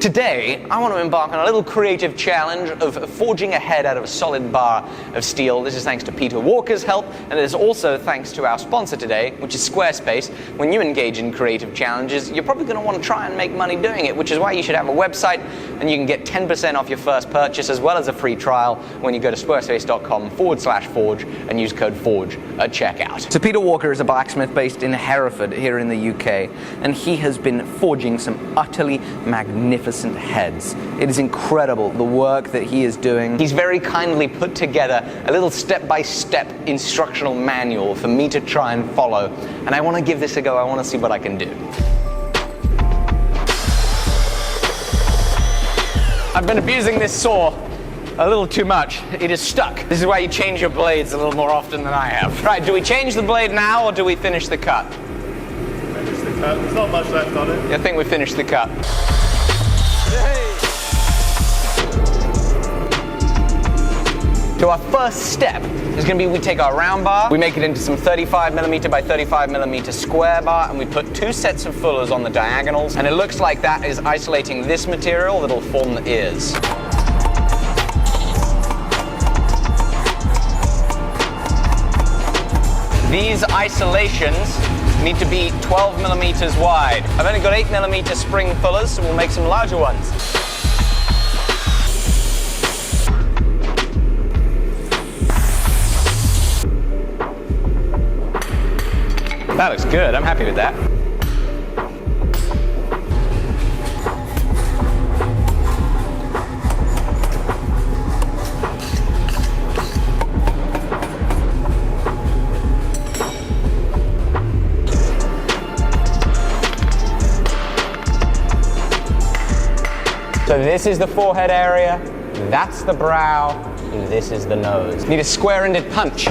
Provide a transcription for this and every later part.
Today, I want to embark on a little creative challenge of forging a head out of a solid bar of steel. This is thanks to Peter Walker's help, and it is also thanks to our sponsor today, which is Squarespace. When you engage in creative challenges, you're probably going to want to try and make money doing it, which is why you should have a website, and you can get 10% off your first purchase, as well as a free trial when you go to squarespace.com/forge and use code FORGE at checkout. So Peter Walker is a blacksmith based in Hereford here in the UK, and he has been forging some utterly magnificent heads. It is incredible the work that he is doing. He's very kindly put together a little step-by-step instructional manual for me to try and follow, and I want to give this a go. I want to see what I can do. I've been abusing this saw a little too much. It is stuck. This is why you change your blades a little more often than I have. Right, do we change the blade now or do we finish the cut? Finish the cut. There's not much left on it. I think we finished the cut. So our first step is going to be we take our round bar, we make it into some 35mm by 35mm square bar, and we put 2 sets of fullers on the diagonals, and it looks like that is isolating this material that'll form the ears. These isolations need to be 12mm wide. I've only got 8mm spring fullers, so we'll make some larger ones. That looks good. I'm happy with that. So this is the forehead area, that's the brow, and this is the nose. Need a square-ended punch.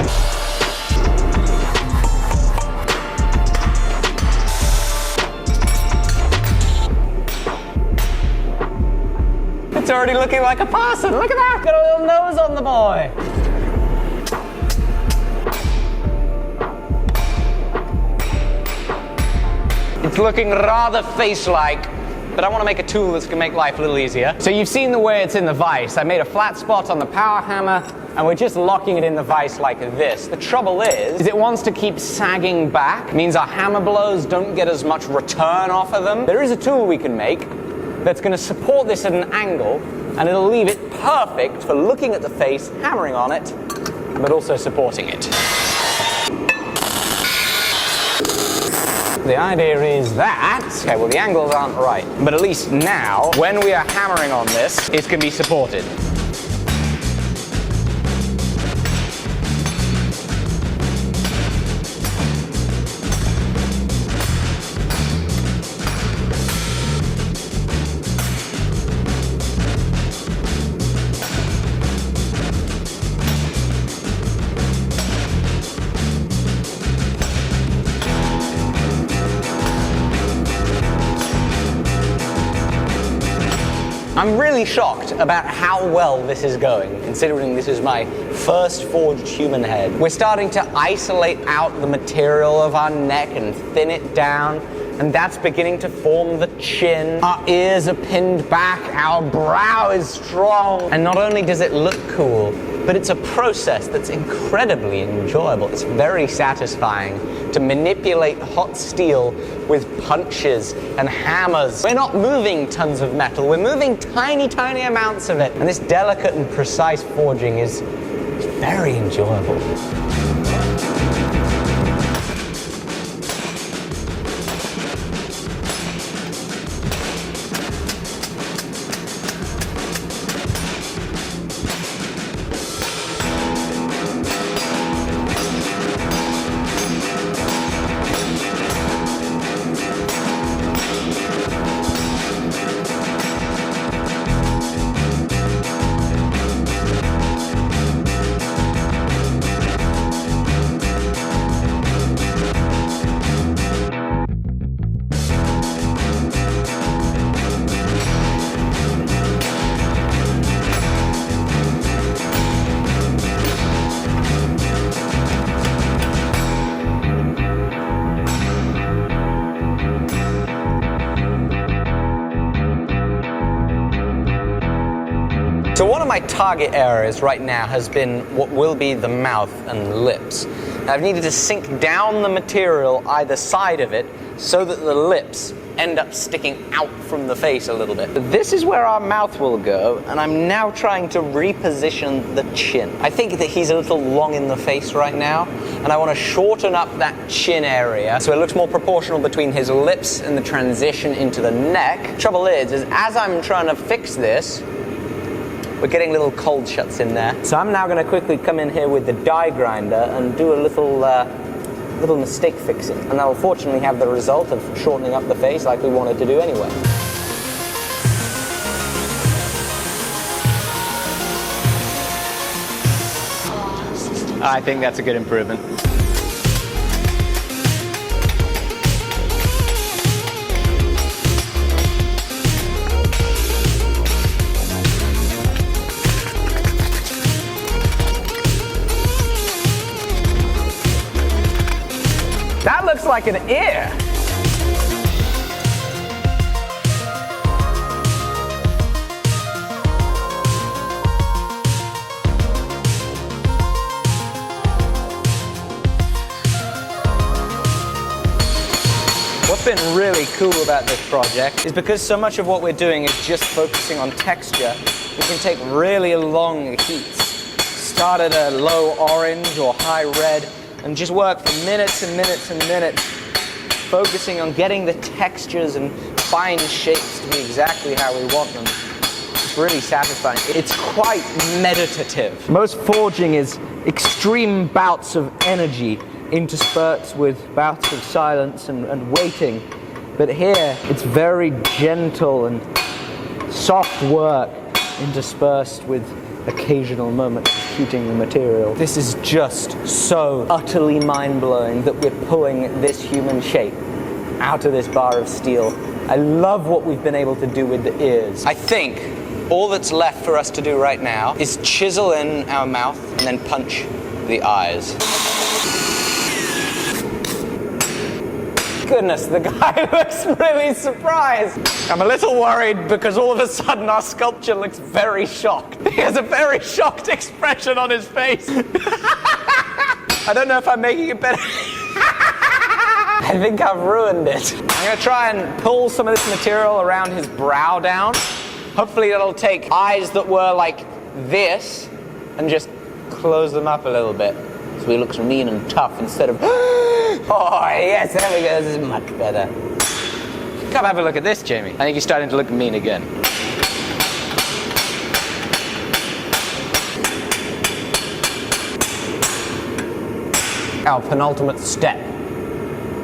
It's already looking like a person. Look at that! Got a little nose on the boy. It's looking rather face-like, but I want to make a tool that's going to make life a little easier. So you've seen the way it's in the vise. I made a flat spot on the power hammer, and we're just locking it in the vise like this. The trouble is it wants to keep sagging back. It means our hammer blows don't get as much return off of them. There is a tool we can make that's going to support this at an angle, and it'll leave it perfect for looking at the face, hammering on it, but also supporting it. The idea is that, okay, well the angles aren't right, but at least now, when we are hammering on this, it's going to be supported. I'm really shocked about how well this is going, considering this is my first forged human head. We're starting to isolate out the material of our neck and thin it down, and that's beginning to form the chin. Our ears are pinned back, our brow is strong, and not only does it look cool, but it's a process that's incredibly enjoyable. It's very satisfying to manipulate hot steel with punches and hammers. We're not moving tons of metal, we're moving tiny, tiny amounts of it. And this delicate and precise forging is very enjoyable. So one of my target areas right now has been what will be the mouth and lips. I've needed to sink down the material either side of it so that the lips end up sticking out from the face a little bit. This is where our mouth will go, and I'm now trying to reposition the chin. I think that he's a little long in the face right now, and I want to shorten up that chin area so it looks more proportional between his lips and the transition into the neck. Trouble is as I'm trying to fix this, we're getting little cold shuts in there. So I'm now going to quickly come in here with the die grinder and do a little mistake fixing. And that will fortunately have the result of shortening up the face like we wanted to do anyway. I think that's a good improvement. That looks like an ear. What's been really cool about this project is because so much of what we're doing is just focusing on texture, we can take really long heats, start at a low orange or high red, and just work for minutes and minutes and minutes, focusing on getting the textures and fine shapes to be exactly how we want them. It's really satisfying. It's quite meditative. Most forging is extreme bouts of energy interspersed with bouts of silence and waiting. But here, it's very gentle and soft work interspersed with occasional moments of heating the material. This is just so utterly mind-blowing that we're pulling this human shape out of this bar of steel. I love what we've been able to do with the ears. I think all that's left for us to do right now is chisel in our mouth and then punch the eyes. Goodness, the guy looks really surprised. I'm a little worried because all of a sudden our sculpture looks very shocked. He has a very shocked expression on his face. I don't know if I'm making it better. I think I've ruined it. I'm going to try and pull some of this material around his brow down. Hopefully that'll take eyes that were like this and just close them up a little bit so he looks mean and tough instead of oh, yes, there we go. This is much better. Come have a look at this, Jamie. I think he's starting to look mean again. Our penultimate step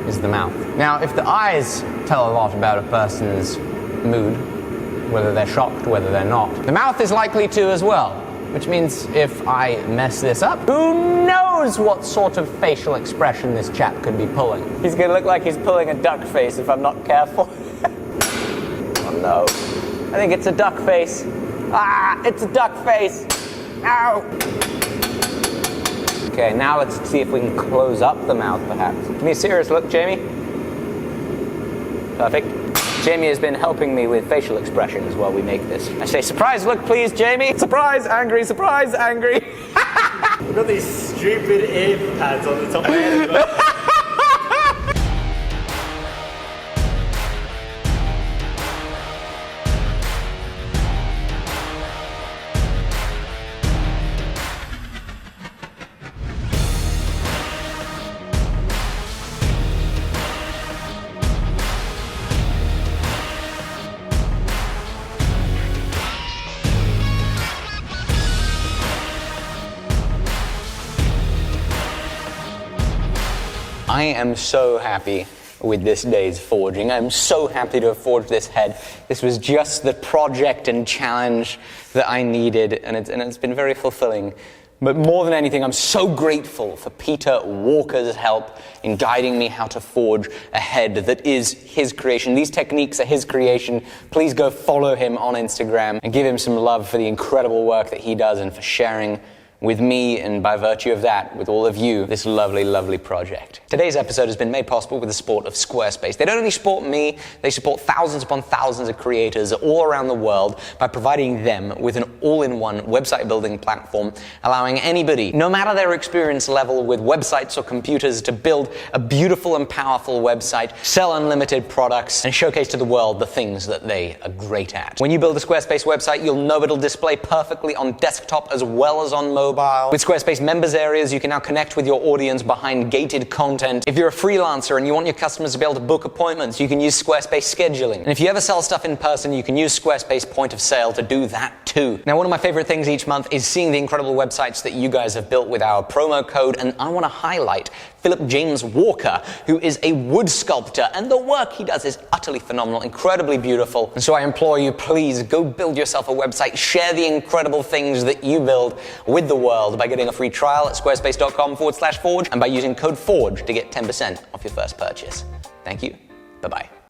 is the mouth. Now, if the eyes tell a lot about a person's mood, whether they're shocked, whether they're not, the mouth is likely to as well. Which means if I mess this up, who knows what sort of facial expression this chap could be pulling. He's gonna look like he's pulling a duck face if I'm not careful. Oh no. I think it's a duck face. Ah, it's a duck face. Ow. Okay, now let's see if we can close up the mouth perhaps. Give me a serious look, Jamie. Perfect. Jamie has been helping me with facial expressions while we make this. I say, surprise look please, Jamie. Surprise, angry, surprise, angry. We've got these stupid ear pads on the top of my head. I am so happy with this day's forging. I'm so happy to have forged this head. This was just the project and challenge that I needed, and it's been very fulfilling. But more than anything, I'm so grateful for Peter Walker's help in guiding me how to forge a head that is his creation. These techniques are his creation. Please go follow him on Instagram and give him some love for the incredible work that he does and for sharing with me, and by virtue of that, with all of you, this lovely, lovely project. Today's episode has been made possible with the support of Squarespace. They don't only support me, they support thousands upon thousands of creators all around the world by providing them with an all-in-one website building platform, allowing anybody, no matter their experience level with websites or computers, to build a beautiful and powerful website, sell unlimited products, and showcase to the world the things that they are great at. When you build a Squarespace website, you'll know it'll display perfectly on desktop as well as on mobile. With Squarespace members areas, you can now connect with your audience behind gated content. If you're a freelancer and you want your customers to be able to book appointments, you can use Squarespace scheduling. And if you ever sell stuff in person, you can use Squarespace point of sale to do that too. Now, one of my favorite things each month is seeing the incredible websites that you guys have built with our promo code, and I want to highlight Philip James Walker, who is a wood sculptor, and the work he does is utterly phenomenal, incredibly beautiful. And so I implore you, please go build yourself a website, share the incredible things that you build with the world by getting a free trial at squarespace.com/forge and by using code FORGE to get 10% off your first purchase. Thank you. Bye-bye.